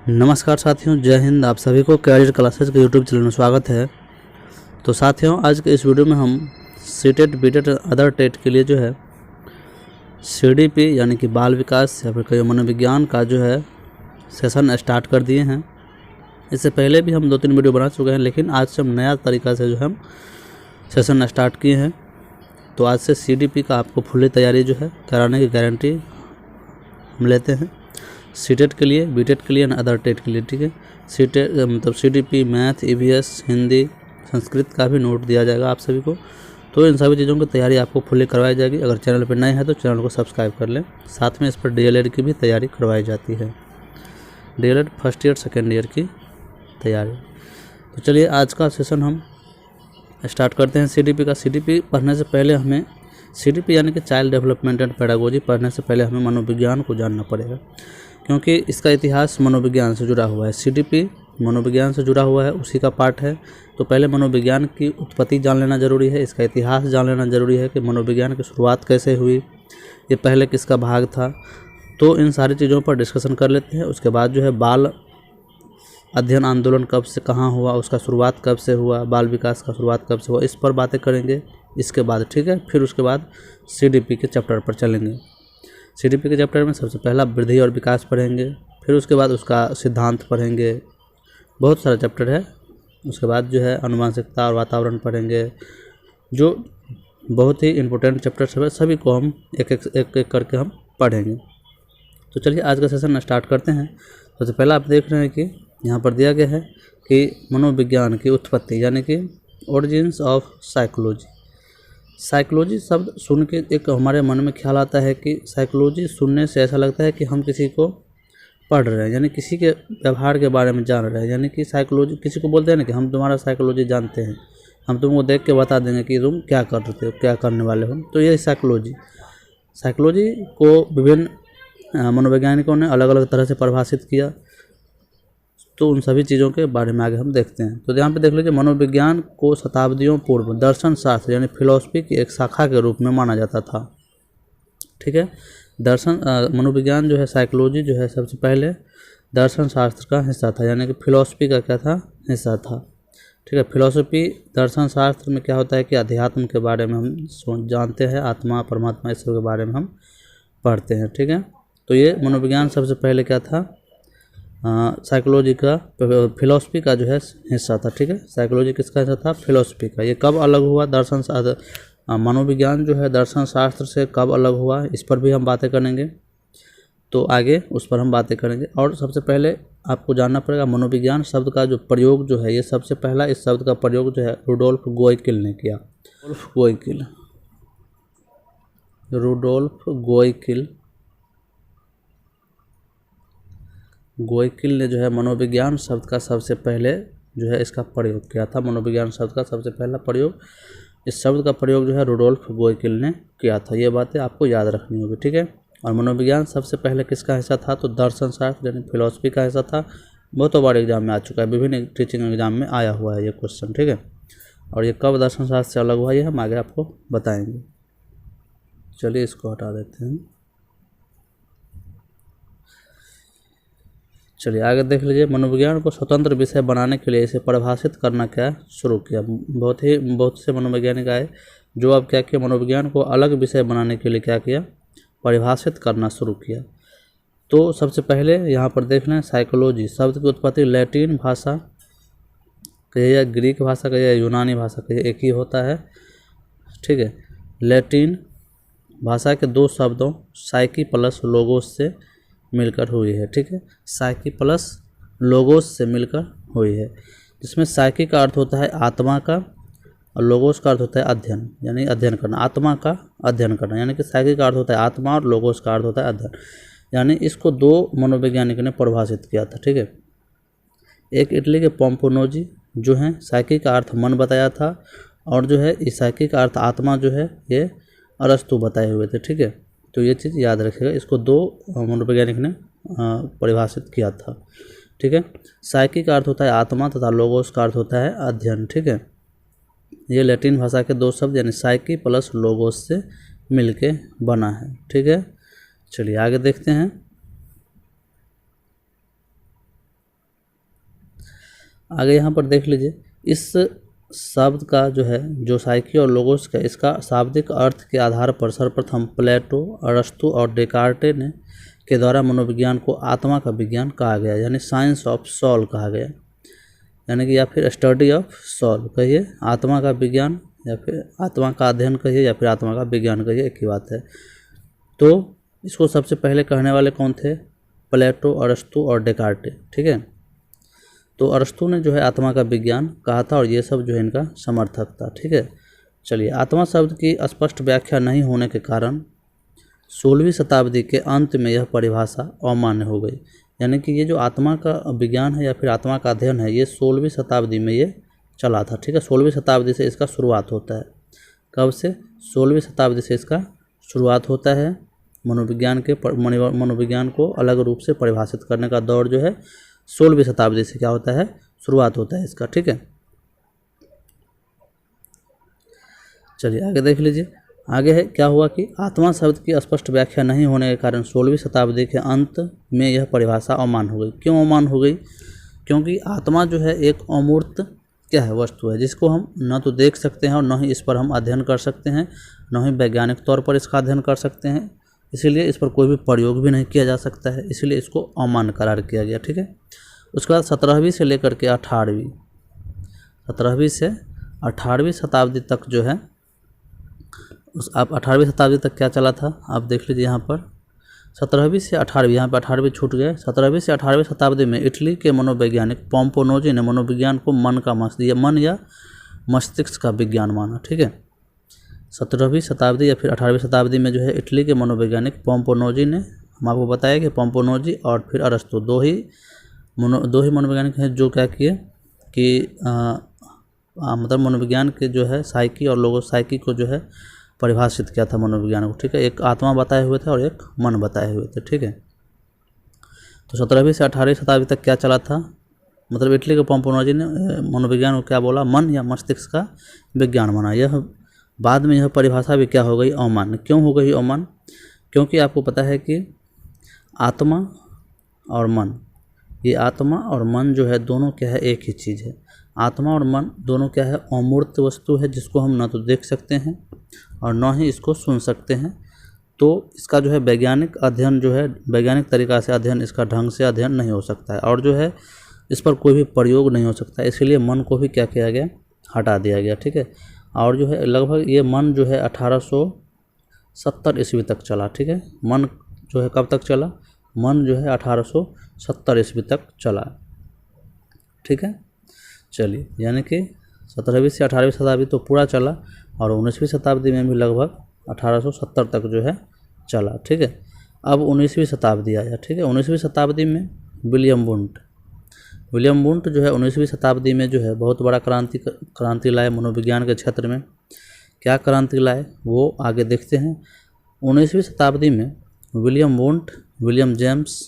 नमस्कार साथियों, जय हिंद। आप सभी को कैरियर क्लासेस के यूट्यूब चैनल में स्वागत है। तो साथियों, आज के इस वीडियो में हम सीटेट बीटेट अदर टेट के लिए जो है सीडीपी यानी कि बाल विकास या फिर कई मनोविज्ञान का जो है सेशन स्टार्ट कर दिए हैं। इससे पहले भी हम 2-3 वीडियो बना चुके हैं, लेकिन आज से हम नया तरीका से जो है हम सेशन स्टार्ट किए हैं। तो आज से सीडीपी का आपको फुल्ली तैयारी जो है कराने की गारंटी हम लेते हैं, सीटेट के लिए, बीटेट के लिए और अदर टेट के लिए। ठीक है, सीटेट मतलब CDP, math, EVS, Hindi, Sanskrit का भी नोट दिया जाएगा आप सभी को। तो इन सभी चीज़ों की तैयारी आपको फुल्ली करवाई जाएगी। अगर चैनल पर नए हैं तो चैनल को सब्सक्राइब कर लें। साथ में इस पर डीएलएड की भी तैयारी करवाई जाती है, DElEd first year second year की तैयारी। तो चलिए आज का सेशन हम स्टार्ट करते हैं सीडीपी का। सीडीपी पढ़ने से पहले हमें सीडीपी यानी कि चाइल्ड डेवलपमेंट एंड पेडागोजी पढ़ने से पहले हमें मनोविज्ञान को जानना पड़ेगा, क्योंकि इसका इतिहास मनोविज्ञान से जुड़ा हुआ है। सीडीपी मनोविज्ञान से जुड़ा हुआ है, उसी का पार्ट है। तो पहले मनोविज्ञान की उत्पत्ति जान लेना जरूरी है, इसका इतिहास जान लेना जरूरी है कि मनोविज्ञान की शुरुआत कैसे हुई, ये पहले किसका भाग था। तो इन सारी चीज़ों पर डिस्कशन कर लेते हैं। उसके बाद जो है बाल अध्ययन आंदोलन कब से कहाँ हुआ, उसका शुरुआत कब से हुआ, बाल विकास का शुरुआत कब से हुआ, इस पर बातें करेंगे इसके बाद। ठीक है, फिर उसके बाद सीडीपी के चैप्टर पर चलेंगे। सीडीपी के चैप्टर में सबसे पहला वृद्धि और विकास पढ़ेंगे, फिर उसके बाद उसका सिद्धांत पढ़ेंगे, बहुत सारा चैप्टर है। उसके बाद जो है अनुवांशिकता और वातावरण पढ़ेंगे, जो बहुत ही इम्पोर्टेंट चैप्टर है। सभी को हम एक एक करके हम पढ़ेंगे। तो चलिए आज का सेशन स्टार्ट करते हैं। सबसे पहला आप देख रहे हैं कि यहाँ पर दिया गया है कि मनोविज्ञान की उत्पत्ति यानी कि ओरिजिन्स ऑफ साइकोलॉजी। साइकोलॉजी शब्द सुन के एक हमारे मन में ख्याल आता है कि साइकोलॉजी सुनने से ऐसा लगता है कि हम किसी को पढ़ रहे हैं, यानी किसी के व्यवहार के बारे में जान रहे हैं। यानी कि साइकोलॉजी किसी को बोलते हैं ना कि हम तुम्हारा साइकोलॉजी जानते हैं, हम तुमको देख के बता देंगे कि तुम क्या कर रहे हो, क्या करने वाले हो। तो ये साइकोलॉजी को विभिन्न मनोवैज्ञानिकों ने अलग अलग तरह से परिभाषित किया। तो उन सभी चीज़ों के बारे में आगे हम देखते हैं। तो यहाँ पे देख लीजिए, मनोविज्ञान को शताब्दियों पूर्व दर्शन शास्त्र यानी फिलॉसफी की एक शाखा के रूप में माना जाता था। ठीक है, मनोविज्ञान जो है, साइकोलॉजी जो है, सबसे पहले दर्शन शास्त्र का हिस्सा था, यानी कि फिलॉसफी का क्या था, हिस्सा था। ठीक है, फिलॉसफी दर्शन शास्त्र में क्या होता है कि अध्यात्म के बारे में हम जानते हैं, आत्मा परमात्मा इस सब के बारे में हम पढ़ते हैं। ठीक है, तो ये मनोविज्ञान सबसे पहले क्या था, साइकोलॉजी का, फिलॉसफी का जो है हिस्सा था। ठीक है, साइकोलॉजी किसका हिस्सा था, फिलॉसफी का। ये कब अलग हुआ, दर्शन शास्त्र, मनोविज्ञान जो है दर्शन शास्त्र से कब अलग हुआ, इस पर भी हम बातें करेंगे। तो आगे उस पर हम बातें करेंगे। और सबसे पहले आपको जानना पड़ेगा मनोविज्ञान शब्द का जो प्रयोग जो है, ये सबसे पहला इस शब्द का प्रयोग जो है रुडोल्फ गोइकिल ने किया। रुडोल्फ गोइकिल ने जो है मनोविज्ञान शब्द का सबसे पहले जो है इसका प्रयोग किया था। मनोविज्ञान शब्द का सबसे पहला प्रयोग, इस शब्द का प्रयोग जो है रुडोल्फ गोइकिल ने किया था। ये बातें आपको याद रखनी होगी। ठीक है, और मनोविज्ञान सबसे पहले किसका हिस्सा था, तो दर्शन शास्त्र यानी फिलॉसफी का हिस्सा था। बहुत बार एग्जाम में आ चुका है, विभिन्न टीचिंग एग्जाम में आया हुआ है ये क्वेश्चन। ठीक है, और ये कब दर्शन शास्त्र से अलग हुआ ये हम आगे आपको बताएंगे। चलिए इसको हटा देते हैं। चलिए आगे देख लीजिए, मनोविज्ञान को स्वतंत्र विषय बनाने के लिए इसे परिभाषित करना क्या शुरू किया। बहुत से मनोवैज्ञानिक आए जो अब क्या किया, मनोविज्ञान को अलग विषय बनाने के लिए क्या किया, परिभाषित करना शुरू किया। तो सबसे पहले यहाँ पर देख लें, साइकोलॉजी शब्द की उत्पत्ति लैटिन भाषा कहिए या ग्रीक भाषा कहिए या यूनानी भाषा कहिए, एक ही होता है। ठीक है, लैटिन भाषा के दो शब्दों साइकी प्लस लोगोस से मिलकर हुई है। ठीक है, साइकी प्लस लोगोस से मिलकर हुई है, जिसमें साइकी का अर्थ होता है आत्मा का और लोगोस का अर्थ होता है अध्ययन, यानी अध्ययन करना, आत्मा का अध्ययन करना। यानी कि साइकी का अर्थ होता है आत्मा और लोगोस का अर्थ होता है अध्ययन। यानी इसको दो मनोवैज्ञानिकों ने परिभाषित किया था। ठीक है, एक इटली के पोम्पोनोजी जो है साइकी का अर्थ मन बताया था, और जो है इस साइकी का अर्थ आत्मा जो है ये अरस्तु बताए हुए थे। ठीक है, तो ये चीज़ याद रखिएगा, इसको दो मनोवैज्ञानिक ने परिभाषित किया था। ठीक है, साइकी का अर्थ होता है आत्मा तथा लोगोस का अर्थ होता है अध्ययन। ठीक है, ये लैटिन भाषा के दो शब्द यानी साइकी प्लस लोगोस से मिलके बना है। ठीक है, चलिए आगे देखते हैं। आगे यहाँ पर देख लीजिए, इस शब्द का जो है जो साइकी और लोगोस का इसका शाब्दिक अर्थ के आधार पर सर्वप्रथम प्लेटो, अरस्तु और डेकार्टे ने के द्वारा मनोविज्ञान को आत्मा का विज्ञान कहा गया, यानी साइंस ऑफ सोल कहा गया, यानी कि या फिर स्टडी ऑफ सोल कहिए, आत्मा का विज्ञान या फिर आत्मा का अध्ययन कहिए या फिर आत्मा का विज्ञान कहिए, एक ही बात है। तो इसको सबसे पहले कहने वाले कौन थे? प्लेटो, अरस्तु और डेकार्टे, ठीक है। तो अरस्तु ने जो है आत्मा का विज्ञान कहा था और ये सब जो है इनका समर्थक था, ठीक है। चलिए, आत्मा शब्द की स्पष्ट व्याख्या नहीं होने के कारण 16वीं शताब्दी के अंत में यह परिभाषा अमान्य हो गई, यानी कि ये जो आत्मा का विज्ञान है या फिर आत्मा का अध्ययन है ये 16वीं शताब्दी में ये चला था, ठीक है। 16वीं शताब्दी से इसका शुरुआत होता है। कब से? 16वीं शताब्दी से इसका शुरुआत होता है। मनोविज्ञान को अलग रूप से परिभाषित करने का दौर जो है 16वीं शताब्दी से क्या होता है? शुरुआत होता है इसका, ठीक है। चलिए आगे देख लीजिए, आगे है क्या हुआ कि आत्मा शब्द की स्पष्ट व्याख्या नहीं होने के कारण 16वीं शताब्दी के अंत में यह परिभाषा अमान्य हो गई। क्यों अमान्य हो गई? क्योंकि आत्मा जो है एक अमूर्त क्या है? वस्तु है, जिसको हम न तो देख सकते हैं और न ही इस पर हम अध्ययन कर सकते हैं, न ही वैज्ञानिक तौर पर इसका अध्ययन कर सकते हैं, इसीलिए इस पर कोई भी प्रयोग भी नहीं किया जा सकता है, इसलिए इसको अमान्य करार किया गया, ठीक है। उसके बाद 17वीं से लेकर के 17वीं से 18वीं शताब्दी तक जो है आप 18वीं शताब्दी तक क्या चला था आप देख लीजिए यहाँ पर। 17वीं से 18वीं, यहाँ पर 18वीं छूट गए। 17वीं से 18वीं शताब्दी में इटली के मनोवैज्ञानिक पोम्पोनोजी ने मनोविज्ञान को मन या मस्तिष्क का विज्ञान माना, ठीक है। 17वीं शताब्दी या फिर 18वीं शताब्दी में जो है इटली के मनोवैज्ञानिक पोम्पोनोजी ने, हम आपको बताया कि पोम्पोनोजी और फिर अरस्तु दो ही मनोवैज्ञानिक हैं जो क्या किए कि मतलब मनोविज्ञान के जो है साइकी और लोगो साइकी को जो है परिभाषित किया था मनोविज्ञान को, ठीक है। एक आत्मा बताए हुए थे और एक मन बताए हुए थे, ठीक है। तो 17वीं से 18वीं शताब्दी तक क्या चला था? मतलब इटली के पोम्पोनोजी ने मनोविज्ञान को क्या बोला? मन या मस्तिष्क का विज्ञान माना। यह बाद में यह परिभाषा भी क्या हो गई? अमान्य। क्यों हो गई अमान्य? क्योंकि आपको पता है कि आत्मा और मन, ये आत्मा और मन जो है दोनों क्या है? एक ही चीज़ है। आत्मा और मन दोनों क्या है? अमूर्त वस्तु है, जिसको हम न तो देख सकते हैं और न ही इसको सुन सकते हैं। तो इसका जो है वैज्ञानिक अध्ययन जो है, वैज्ञानिक तरीका से अध्ययन, इसका ढंग से अध्ययन नहीं हो सकता है और जो है इस पर कोई भी प्रयोग नहीं हो सकता है, इसलिए मन को भी क्या किया गया? हटा दिया गया, ठीक है। और जो है लगभग ये मन जो है 1870 ईस्वी तक चला, ठीक है। मन जो है कब तक चला? मन जो है 1870 ईस्वी तक चला, ठीक है। चलिए, यानी कि 17वीं से 18वीं शताब्दी तो पूरा चला और 19वीं शताब्दी में भी लगभग 1870 तक जो है चला, ठीक है। अब 19वीं शताब्दी आया, ठीक है। 19वीं शताब्दी में विलियम वुंट जो है 19वीं शताब्दी में जो है बहुत बड़ा क्रांति लाए मनोविज्ञान के क्षेत्र में। क्या क्रांति लाए वो आगे देखते हैं। 19वीं शताब्दी में William Wundt, William James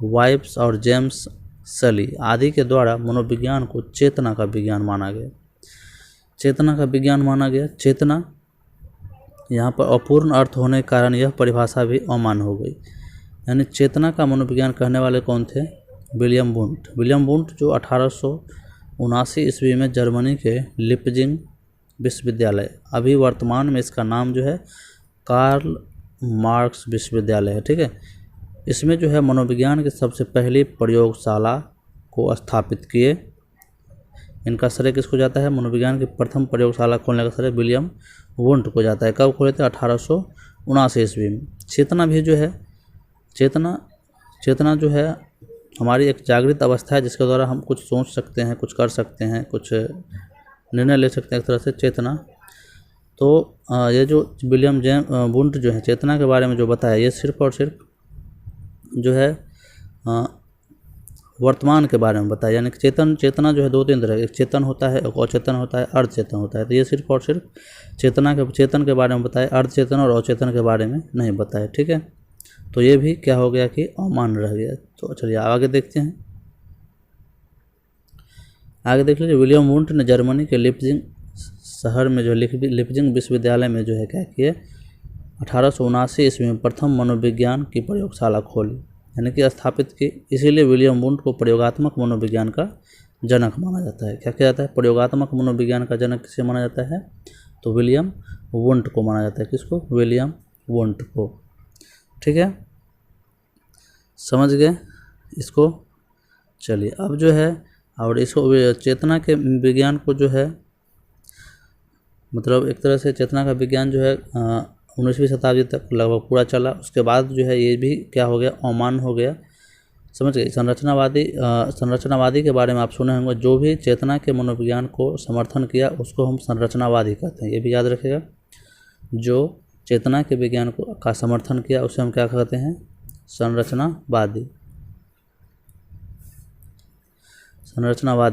vibes और जेम्स सली आदि के द्वारा मनोविज्ञान को चेतना का विज्ञान माना गया। चेतना का विज्ञान माना गया। चेतना यहाँ पर अपूर्ण अर्थ होने के कारण यह परिभाषा भी अमान्य हो गई, यानी चेतना का मनोविज्ञान कहने वाले कौन थे? विलियम वुंट जो 1879 ईस्वी में जर्मनी के लिप्जिंग विश्वविद्यालय, अभी वर्तमान में इसका नाम जो है कार्ल मार्क्स विश्वविद्यालय है, ठीक है। इसमें जो है मनोविज्ञान की सबसे पहली प्रयोगशाला को स्थापित किए। इनका श्रेय किसको जाता है? मनोविज्ञान की प्रथम प्रयोगशाला खोलने का श्रेय विलियम वुंट को जाता है। कब खोले थे? 1879 ईस्वी में। चेतना भी जो है, चेतना जो है हमारी एक जागृत अवस्था है, जिसके द्वारा हम कुछ सोच सकते हैं, कुछ कर सकते हैं, कुछ निर्णय ले सकते हैं, एक तरह से चेतना। तो ये जो विलियम वुंट जो है चेतना के बारे में जो बताया, ये सिर्फ और सिर्फ जो है वर्तमान के बारे में बताया, यानी कि चेतना जो है दो तीन तरह, एक चेतन होता है, एक अचेतन होता है, अर्धचेतन होता है। तो ये सिर्फ और सिर्फ चेतन के बारे में बताया, अर्धचेतन और अचेतन के बारे में नहीं बताया, ठीक है। तो ये भी क्या हो गया कि अमान्य रह गया। तो चलिए आगे देखते हैं। आगे देख लीजिए, विलियम वुंट ने जर्मनी के लिप्जिंग शहर में जो लिप्जिंग विश्वविद्यालय में जो है क्या किए? 1879 ईस्वी में प्रथम मनोविज्ञान की प्रयोगशाला खोली। यानी कि स्थापित की। इसीलिए विलियम वुंट को प्रयोगात्मक मनोविज्ञान का जनक माना जाता है। क्या किया जाता है? प्रयोगात्मक मनोविज्ञान का जनक किसे माना जाता है? तो विलियम वुंट को माना जाता है। किसको? विलियम वुंट को। ठीक है, समझ गए इसको। चलिए अब जो है, और इसको चेतना के विज्ञान को जो है, मतलब एक तरह से चेतना का विज्ञान जो है 19वीं शताब्दी तक लगभग पूरा चला। उसके बाद जो है ये भी क्या हो गया? अवमान हो गया। समझ गए। संरचनावादी के बारे में आप सुने होंगे। जो भी चेतना के मनोविज्ञान को समर्थन किया उसको हम संरचनावादी कहते हैं। ये भी याद रखिएगा। जो चेतना के विज्ञान को का समर्थन किया उसे हम क्या कहते हैं? संरचनावादी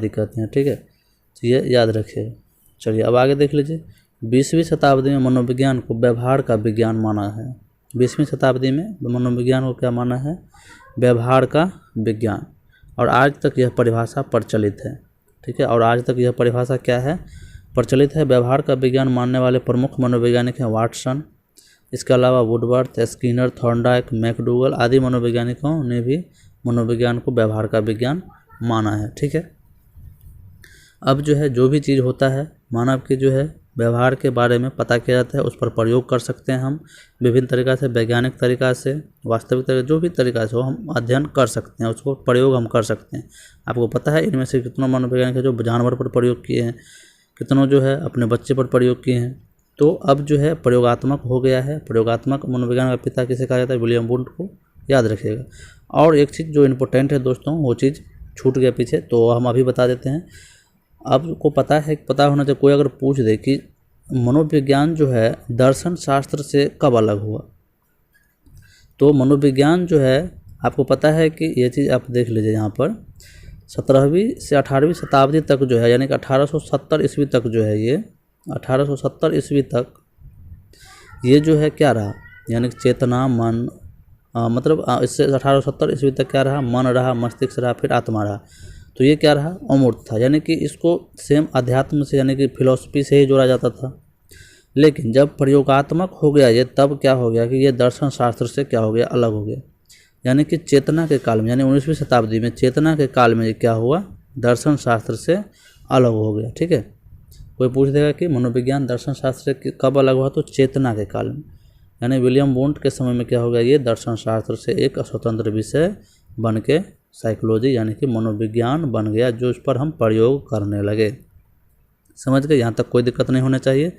कहते हैं। ठीक है, तो ये याद रखिएगा। चलिए अब आगे देख लीजिए। 20वीं शताब्दी में मनोविज्ञान को व्यवहार का विज्ञान माना है। 20वीं शताब्दी में मनोविज्ञान को क्या माना है? व्यवहार का विज्ञान। और आज तक यह परिभाषा प्रचलित है। ठीक है, और आज तक यह परिभाषा क्या है? प्रचलित है। व्यवहार का विज्ञान मानने वाले प्रमुख मनोवैज्ञानिक हैं वाटसन, इसके अलावा वुडवर्थ, स्किनर, थॉर्नडाइक, मैकडूगल आदि मनोवैज्ञानिकों ने भी मनोविज्ञान को व्यवहार का विज्ञान माना है। ठीक है, अब जो है जो भी चीज़ होता है मानव के जो है व्यवहार के बारे में पता किया जाता है, उस पर प्रयोग कर सकते हैं हम विभिन्न तरीक़ा से, वैज्ञानिक तरीक़ा से, वास्तविक तरीका, जो भी तरीक़ा से हो हम अध्ययन कर सकते हैं, उसको प्रयोग हम कर सकते हैं। आपको पता है इनमें से कितनों मनोवैज्ञानिक है जो जानवर पर प्रयोग किए हैं, कितनों जो है अपने बच्चे पर प्रयोग किए हैं। तो अब जो है प्रयोगात्मक हो गया है। प्रयोगात्मक मनोविज्ञान का पिता किसे कहा जाता है? विलियम वुंट को, याद रखिएगा। और एक चीज़ जो इम्पोर्टेंट है दोस्तों, वो चीज़ छूट गया पीछे, तो हम अभी बता देते हैं। आपको पता है, पता होना चाहिए, कोई अगर पूछ दे कि मनोविज्ञान जो है दर्शन शास्त्र से कब अलग हुआ, तो मनोविज्ञान जो है आपको पता है कि ये चीज़ आप देख लीजिए यहाँ पर 17वीं से 18वीं शताब्दी तक जो है, यानी कि 1870 ईस्वी तक जो है, ये 1870 ईस्वी तक ये जो है क्या रहा? यानी कि चेतना, मन, मतलब इससे 1870 ईस्वी तक क्या रहा? मन रहा, मस्तिष्क रहा, फिर आत्मा रहा। तो ये क्या रहा? अमूर्त था, यानी कि इसको सेम अध्यात्म से यानी कि फिलॉसफी से ही जोड़ा जाता था। लेकिन जब प्रयोगात्मक हो गया ये, तब क्या हो गया कि ये दर्शन शास्त्र से क्या हो गया? अलग हो गया। यानी कि चेतना के काल में, यानी 19वीं शताब्दी में चेतना के काल में ये क्या हुआ? दर्शन शास्त्र से अलग हो गया। ठीक है, कोई पूछ देगा कि मनोविज्ञान दर्शन शास्त्र से कब अलग हुआ? तो चेतना के काल में, यानी विलियम वुंट के समय में क्या हो गया? ये दर्शन शास्त्र से एक स्वतंत्र विषय बन के साइकोलॉजी यानी कि मनोविज्ञान बन गया, जो इस पर हम प्रयोग करने लगे। समझ गए? यहाँ तक कोई दिक्कत नहीं होना चाहिए।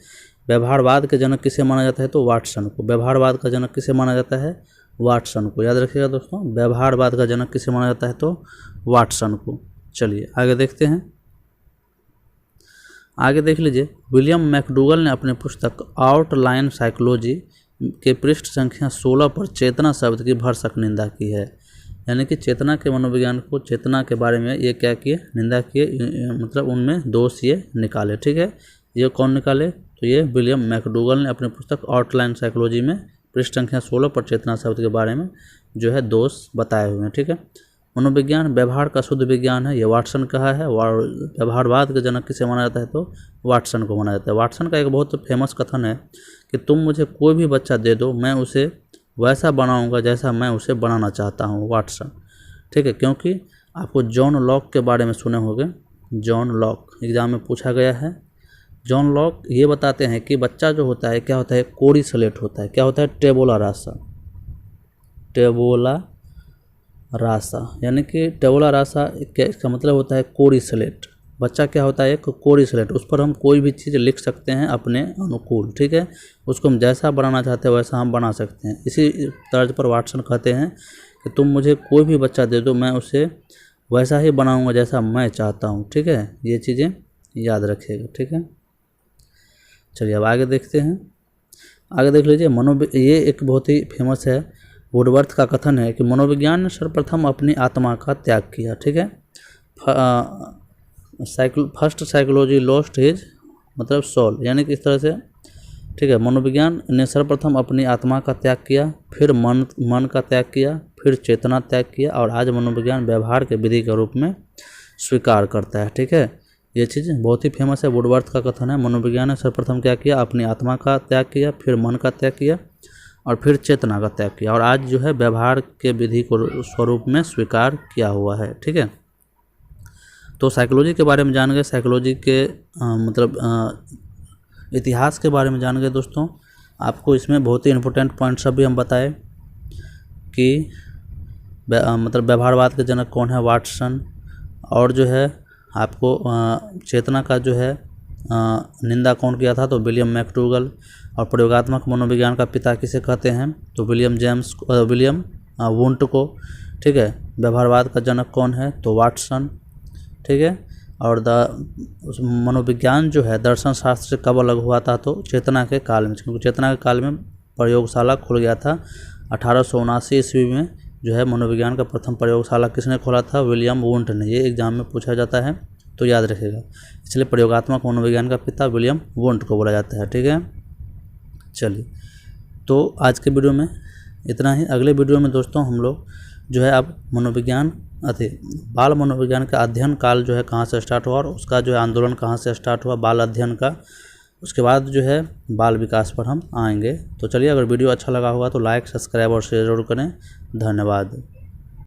व्यवहारवाद के जनक किसे माना जाता है? तो वाटसन को। व्यवहारवाद का जनक किसे माना जाता है? वाटसन को। याद रखिएगा दोस्तों, व्यवहारवाद का जनक किसे माना जाता है? तो वाटसन को। चलिए आगे देखते हैं। आगे देख लीजिए। विलियम मैकडूगल ने अपने पुस्तक आउटलाइन साइकोलॉजी के पृष्ठ संख्या 16 पर चेतना शब्द की भरसक निंदा की है। यानी कि चेतना के मनोविज्ञान को, चेतना के बारे में ये क्या किए? निंदा किए, मतलब उनमें दोष ये निकाले। ठीक है, ये कौन निकाले? तो ये विलियम मैकडूगल ने अपने पुस्तक आउटलाइन साइकोलॉजी में पृष्ठ संख्या 16 पर चेतना शब्द के बारे में जो है दोष बताए हुए हैं। ठीक है, मनोविज्ञान व्यवहार का शुद्ध विज्ञान है, ये वाटसन कहा है। व्यवहारवाद के जनक किसे माना जाता है? तो वाटसन को माना जाता है। वाटसन का एक बहुत फेमस कथन है कि तुम मुझे कोई भी बच्चा दे दो, मैं उसे वैसा बनाऊंगा जैसा मैं उसे बनाना चाहता हूँ। वाटसन। ठीक है, क्योंकि आपको जॉन लॉक के बारे में सुने होंगे। जॉन लॉक एग्जाम में पूछा गया है। जॉन लॉक ये बताते हैं कि बच्चा जो होता है क्या होता है? कोरी स्लेट होता है। क्या होता है? टेबुला रासा। टेबुला रासा, यानी कि टेबुला रासा क्या इसका मतलब होता है? कोरी स्लेट। बच्चा क्या होता है? एक कोरी स्लेट, उस पर हम कोई भी चीज़ लिख सकते हैं अपने अनुकूल। ठीक है, उसको हम जैसा बनाना चाहते हैं वैसा हम बना सकते हैं। इसी तर्ज पर वाटसन कहते हैं कि तुम मुझे कोई भी बच्चा दे दो, मैं उसे वैसा ही बनाऊंगा जैसा मैं चाहता हूँ। ठीक है, ये चीज़ें याद रखिएगा। ठीक है, चलिए अब आगे देखते हैं। आगे देख लीजिए। ये एक बहुत ही फेमस है। वुडवर्थ का कथन है कि मनोविज्ञान ने सर्वप्रथम अपनी आत्मा का त्याग किया। ठीक है, फर्स्ट साइकोलॉजी लॉस्ट हिज मतलब सोल, यानी कि इस तरह से। ठीक है, मनोविज्ञान ने सर्वप्रथम अपनी आत्मा का त्याग किया, फिर मन का त्याग किया, फिर चेतना त्याग किया, और आज मनोविज्ञान व्यवहार के विधि के रूप में स्वीकार करता है। ठीक है, ये चीज़ बहुत ही फेमस है। वुडवर्थ का कथन है मनोविज्ञान ने सर्वप्रथम क्या किया? अपनी आत्मा का त्याग किया, फिर मन का त्याग किया, और फिर चेतना का त्याग किया और आज जो है व्यवहार के विधि को स्वरूप में स्वीकार किया हुआ है। ठीक है, तो साइकोलॉजी के बारे में जान गए, साइकोलॉजी के इतिहास के बारे में जान गए दोस्तों। आपको इसमें बहुत ही इम्पोर्टेंट पॉइंट्स अभी हम बताए कि व्यवहारवाद के जनक कौन है, वाटसन, और जो है आपको चेतना का जो है निंदा कौन किया था, तो विलियम मैकडूगल, और प्रयोगात्मक मनोविज्ञान का पिता किसे कहते हैं, तो विलियम वुंट को। ठीक है, व्यवहारवाद का जनक कौन है, तो वाटसन। ठीक है, और मनोविज्ञान जो है दर्शन शास्त्र से कब अलग हुआ था, तो चेतना के काल में, क्योंकि चेतना के काल में प्रयोगशाला खुल गया था। 1879 ईस्वी में जो है मनोविज्ञान का प्रथम प्रयोगशाला किसने खोला था, विलियम वुंट ने। ये एग्जाम में पूछा जाता है तो याद रखिएगा, इसलिए प्रयोगात्मक मनोविज्ञान का पिता विलियम वुंट को बोला जाता है। ठीक है, चलिए तो आज के वीडियो में इतना ही। अगले वीडियो में दोस्तों हम लोग जो है अब बाल मनोविज्ञान का अध्ययन काल जो है कहाँ से स्टार्ट हुआ और उसका जो है आंदोलन कहाँ से स्टार्ट हुआ बाल अध्ययन का, उसके बाद जो है बाल विकास पर हम आएंगे। तो चलिए, अगर वीडियो अच्छा लगा होगा तो लाइक, सब्सक्राइब और शेयर जरूर करें। धन्यवाद।